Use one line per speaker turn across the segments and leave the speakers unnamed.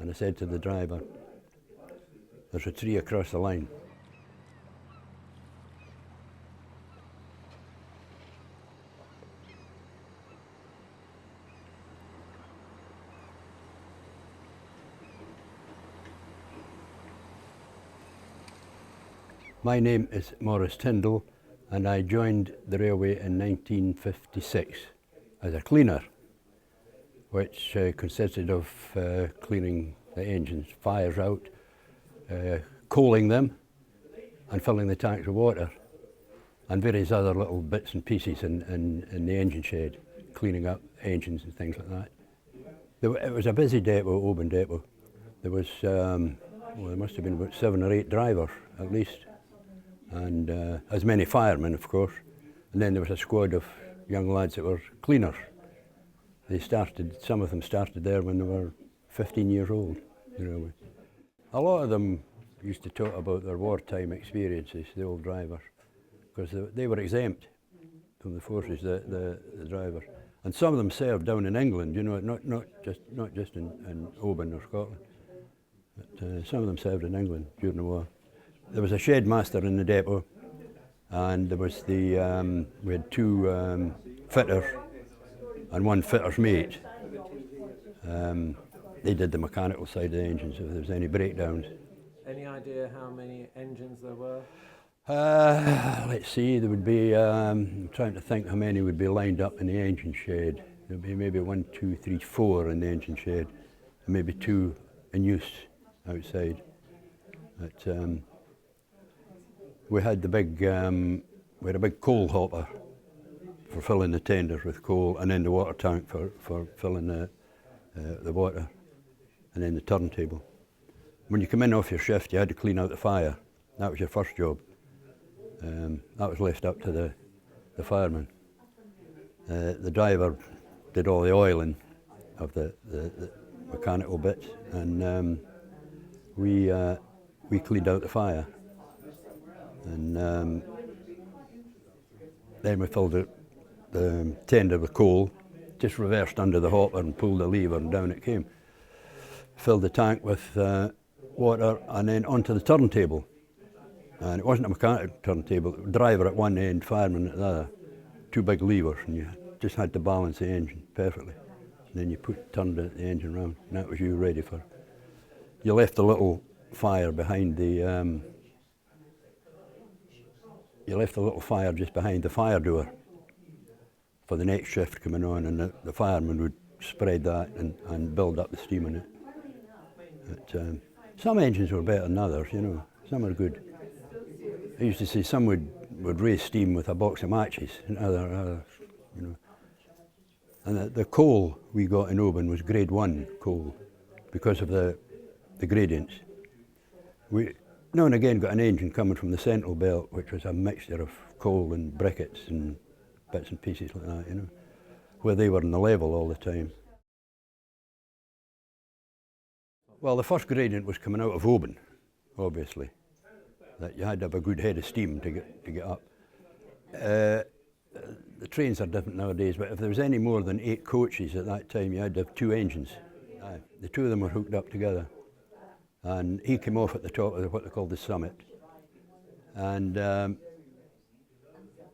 And I said to the driver, "There's a tree across the line." My name is Maurice Tyndall, and I joined the railway in 1956 as a cleaner, which consisted of cleaning the engines' fires out, coaling them and filling the tanks with water, and various other little bits and pieces in the engine shed, cleaning up engines and things like that. It was a busy depot, Oban depot. There was, well, there must have been about 7 or 8 drivers at least, and as many firemen, of course. And then there was a squad of young lads that were cleaners. They started, some of them started there when they were 15 years old, you know. A lot of them used to talk about their wartime experiences, the old drivers, because they were exempt from the forces, the drivers. And some of them served down in England, you know, not just in Oban or Scotland, but some of them served in England during the war. There was a shed master in the depot, and there was we had 2 fitters and 1 fitter's mate. They did the mechanical side of the engines if there was any breakdowns.
Any idea how many engines there were?
Let's see, there would be, I'm trying to think how many would be lined up in the engine shed. There would be maybe 1, 2, 3, 4 in the engine shed, and maybe 2 in use outside. But we had a big coal hopper for filling the tenders with coal, and then the water tank for filling the water, and then the turntable. When you come in off your shift, you had to clean out the fire. That was your first job. That was left up to the fireman. The driver did all the oiling of the mechanical bits, and we cleaned out the fire. And then we filled the tender with coal, just reversed under the hopper and pulled the lever, and down it came. Filled the tank with water, and then onto the turntable. And it wasn't a mechanical turntable, driver at one end, fireman at the other. 2 big levers, and you just had to balance the engine perfectly. And then you turned the engine round, and that was you ready for. You left a little fire behind the, you left a little fire just behind the fire door for the next shift coming on, and the fireman would spread that and build up the steam in it. But, some engines were better than others, you know. Some are good. I used to say some would raise steam with a box of matches, and others, you know. And the coal we got in Oban was grade 1 coal because of the gradients. We now and again got an engine coming from the central belt, which was a mixture of coal and briquettes and bits and pieces like that, you know, where they were on the level all the time. Well, the first gradient was coming out of Oban, obviously. That you had to have a good head of steam to get up. The trains are different nowadays, but if there was any more than 8 coaches at that time, you had to have 2 engines. The 2 of them were hooked up together, and he came off at the top of what they called the summit. And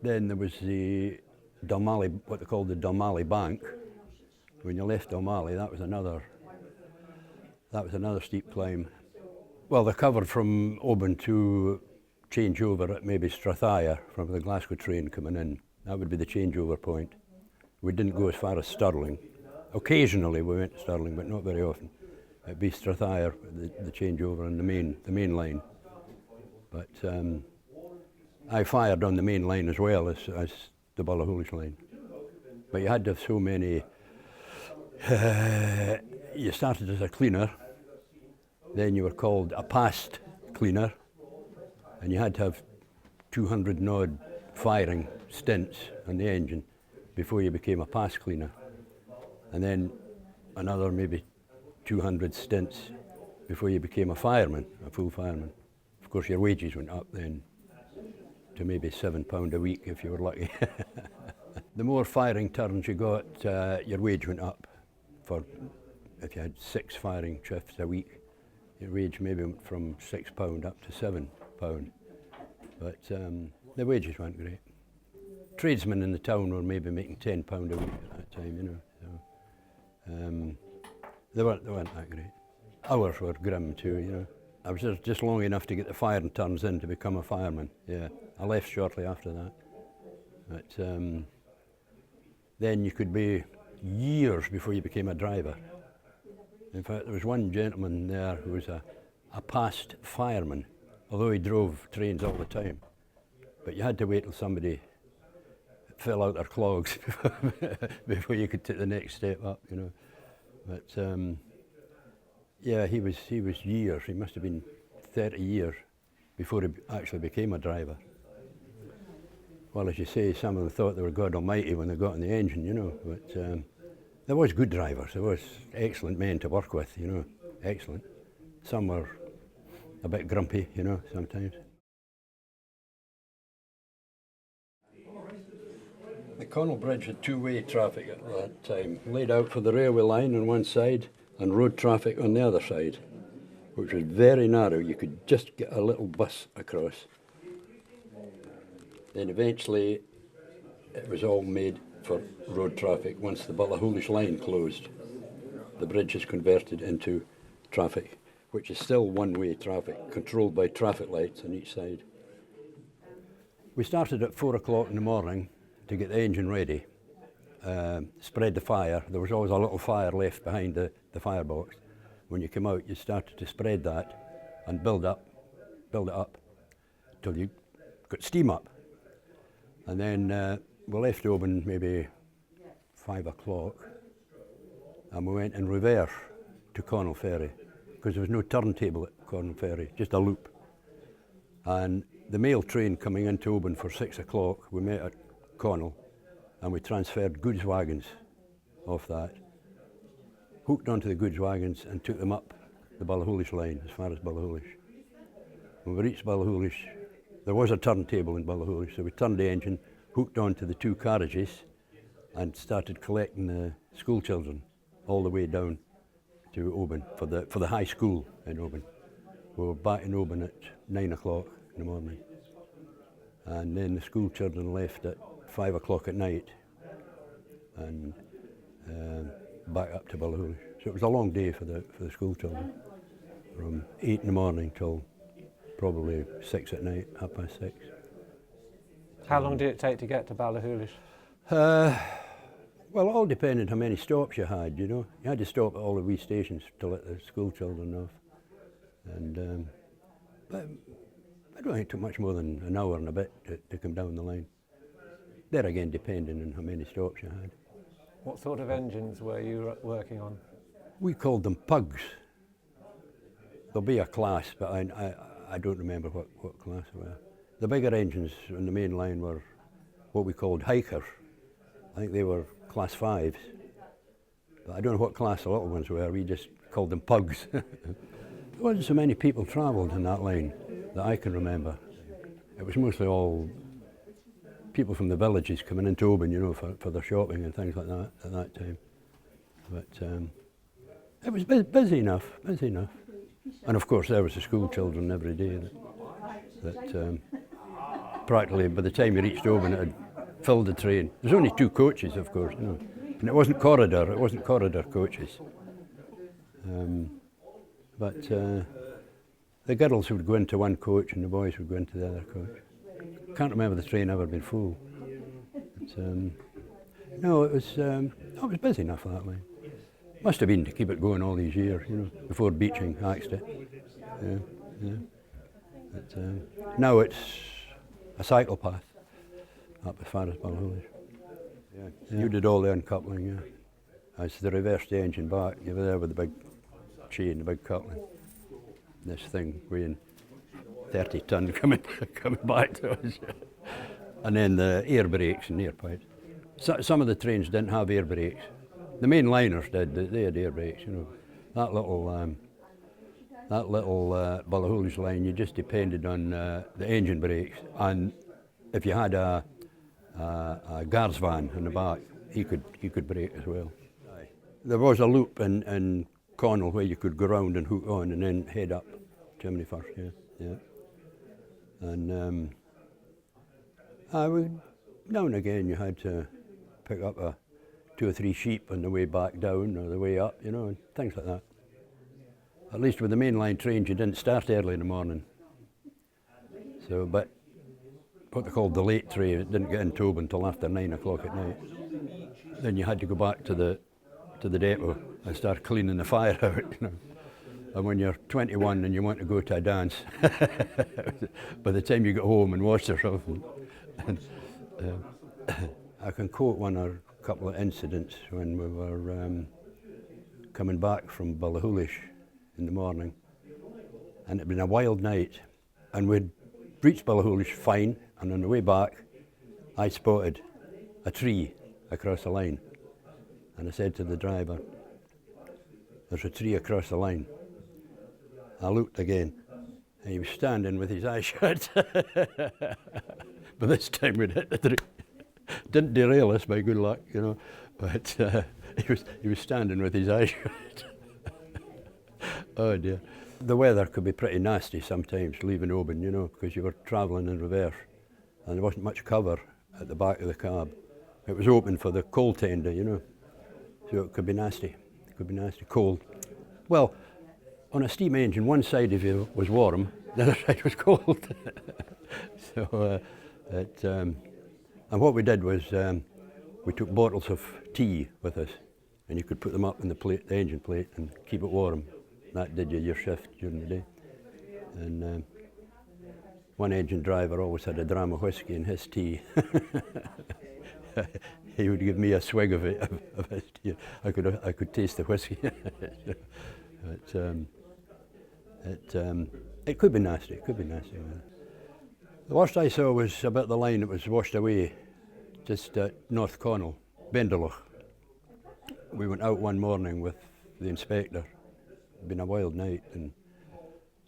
then there was the Dalmally, what they called the Dalmally Bank. When you left Dalmally, that was another steep climb. Well, they covered from Oban to change over at maybe Strathire from the Glasgow train coming in. That would be the changeover point. We didn't go as far as Stirling. Occasionally we went to Stirling, but not very often. It'd be Strathire, the changeover on the main line. But I fired on the main line as well as the Ballachulish line. But you had to have so many. You started as a cleaner. Then you were called a past cleaner, and you had to have 200 and odd firing stints on the engine before you became a past cleaner. And then another maybe 200 stints before you became a fireman, a full fireman. Of course, your wages went up then to maybe £7 a week if you were lucky. The more firing turns you got, your wage went up for if you had 6 firing shifts a week, your wage maybe went from £6 up to £7. But the wages weren't great. Tradesmen in the town were maybe making £10 a week at that time, you know. So, they weren't that great. Hours were grim too, you know. I was just long enough to get the firing turns in to become a fireman. Yeah, I left shortly after that. But then you could be years before you became a driver. In fact, there was one gentleman there who was a past fireman, although he drove trains all the time. But you had to wait till somebody fell out their clogs before you could take the next step up, you know. But yeah, he was years. He must have been 30 years before he actually became a driver. Well, as you say, some of them thought they were God Almighty when they got in the engine, you know. But there was good drivers. There was excellent men to work with, you know. Excellent. Some were a bit grumpy, you know, sometimes. The Connell Bridge had two-way traffic at that time, laid out for the railway line on one side and road traffic on the other side, which was very narrow. You could just get a little bus across. Then eventually it was all made for road traffic once the Ballachulish line closed. The bridge is converted into traffic, which is still one-way traffic, controlled by traffic lights on each side. We started at 4 o'clock in the morning to get the engine ready, spread the fire. There was always a little fire left behind the firebox. When you came out, you started to spread that and build it up till you got steam up. And then we left Oban maybe 5 o'clock, and we went in reverse to Connell Ferry, because there was no turntable at Connell Ferry, just a loop. And the mail train coming into Oban for 6 o'clock, we met at Connell, and we transferred goods wagons off that, hooked onto the goods wagons and took them up the Ballachulish line as far as Ballachulish. When we reached Ballachulish, there was a turntable in Ballachulish, so we turned the engine, hooked onto the 2 carriages and started collecting the school children all the way down to Oban for the high school in Oban. We were back in Oban at 9 o'clock in the morning, and then the school children left at 5 o'clock at night and back up to Ballachulish. So it was a long day for the school children, from 8 in the morning till probably 6 at night, 6:30.
How long did it take to get to Ballachulish?
Well, it all depended how many stops you had, you know. You had to stop at all the wee stations to let the school children off. And but I don't think it took much more than an hour and a bit to come down the line. There again, depending on how many stops you had.
What sort of engines were you working on?
We called them pugs. There'll be a class, but I don't remember what class they were. The bigger engines on the main line were what we called hikers. I think they were class 5s. But I don't know what class the little ones were. We just called them pugs. There wasn't so many people travelled in that line that I can remember. It was mostly all people from the villages coming into Oban, you know, for their shopping and things like that at that time. But it was busy enough. And of course there was the school children every day that practically by the time you reached Oban it had filled the train. There's only 2 coaches, of course, you know, and it wasn't corridor coaches. But the girls would go into one coach and the boys would go into the other coach. Can't remember the train ever being full. But, no, it was busy enough for that line. Must have been to keep it going all these years, you know, before Beeching axed it. Yeah. But, now it's a cycle path up as far as Ballachulish. Yeah. You did all the uncoupling, yeah. As they reversed the engine back, you were there with the big chain, the big coupling. This thing weighing 30 ton coming back to us. And then the air brakes and air pipes. Some of the trains didn't have air brakes. The main liners did, they had air brakes, you know. That little Ballachulish line, you just depended on the engine brakes, and if you had a guard's van in the back, he could brake as well. there was a loop in Connell where you could go round and hook on and then head up Chimney First, yeah. And now and again you had to pick up 2 or 3 sheep on the way back down or the way up, you know, and things like that. At least with the mainline trains you didn't start early in the morning. So, but what they called the late train, it didn't get in Tob until after 9 o'clock at night. Then you had to go back to the depot and start cleaning the fire out, you know. And when you're 21 and you want to go to a dance, by the time you get home and wash yourself, I can quote one or a couple of incidents when we were coming back from Ballachulish in the morning, and it'd been a wild night, and we'd reached Ballachulish fine, and on the way back I spotted a tree across the line, and I said to the driver, "There's a tree across the line." I looked again, and he was standing with his eyes shut. But this time we'd hit the tree. Didn't derail us by good luck, you know, but he was standing with his eyes shut. Oh dear. The weather could be pretty nasty sometimes leaving Oban, you know, because you were travelling in reverse and there wasn't much cover at the back of the cab. It was open for the coal tender, you know, so it could be nasty. It could be nasty, cold. Well, on a steam engine, one side of you was warm, the other side was cold. So, and what we did was we took bottles of tea with us, and you could put them up in the engine plate, and keep it warm. That did you your shift during the day. And one engine driver always had a dram of whiskey in his tea. He would give me a swig of it, of his tea. I could taste the whiskey. But it could be nasty. It could be nasty. The worst I saw was about the line that was washed away, just at North Connell, Benderloch. We went out one morning with the inspector. It'd been a wild night, and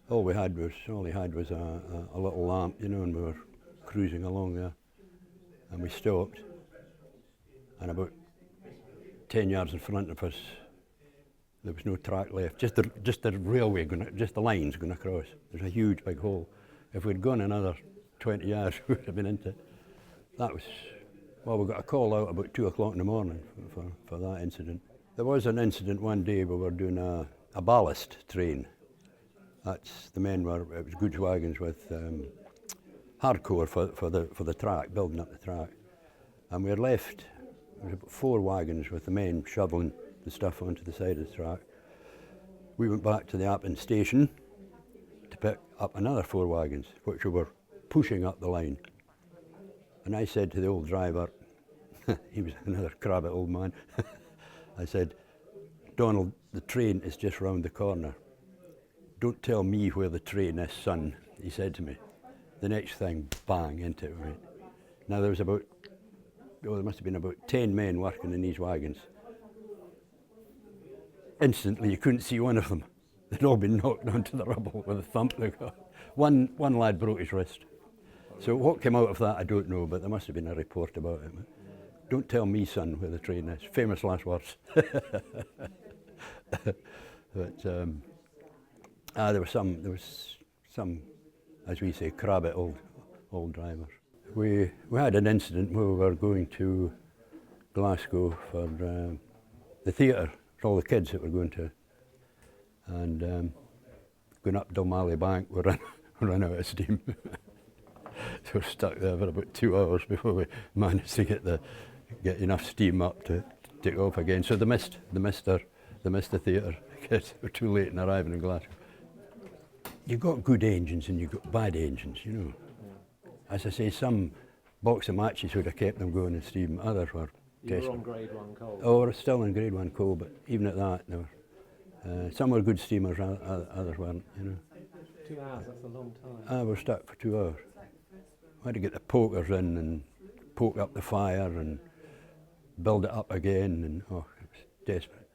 all he had was a little lamp, you know, and we were cruising along there, and we stopped, and about 10 yards in front of us, there was no track left, just the railway just the lines going across. There's a huge big hole. If we'd gone another 20 yards, we would have been into it. That was, well, we got a call out about 2 o'clock in the morning for that incident. There was an incident one day we were doing a ballast train. That's the men were, it was goods wagons with hardcore for the track, building up the track. And we had left, there was about 4 wagons with the men shoveling the stuff onto the side of the track. We went back to the Appin station to pick up another 4 wagons, which we were pushing up the line. And I said to the old driver, he was another crabbit old man, I said, "Donald, the train is just round the corner. Don't tell me where the train is, son," he said to me. The next thing, bang, into it went. Now there was there must have been about 10 men working in these wagons. Instantly you couldn't see one of them. They'd all been knocked onto the rubble with a thump they got. One lad broke his wrist. So what came out of that I don't know, but there must have been a report about it. "Don't tell me, son, where the train is." Famous last words. But there was some, as we say, crabbit old drivers. We had an incident where we were going to Glasgow for the theatre, for all the kids that were going to, and going up Dalmally Bank, we ran out of steam. So we're stuck there for about 2 hours before we managed to get enough steam up to take off again. So they missed the theatre. Kids were too late in arriving in Glasgow. You've got good engines and you've got bad engines, you know. As I say, some box of matches would have kept them going in steam, others were
You were on grade 1 coal?
Oh, we're still in grade 1 coal, but even at that, they were, some were good steamers, others weren't, you know.
2 hours, that's a long time.
We were stuck for 2 hours. We had to get the pokers in and poke up the fire and build it up again, and oh, it was desperate.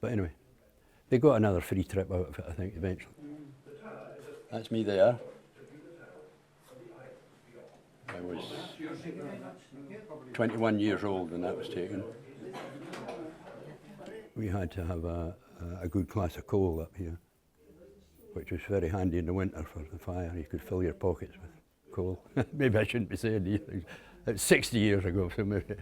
But anyway, they got another free trip out of it, I think, eventually. That's me there. I was 21 years old when that was taken. we had to have a good class of coal up here, which was very handy in the winter for the fire. You could fill your pockets with coal. Maybe I shouldn't be saying these things. It's 60 years ago, so maybe.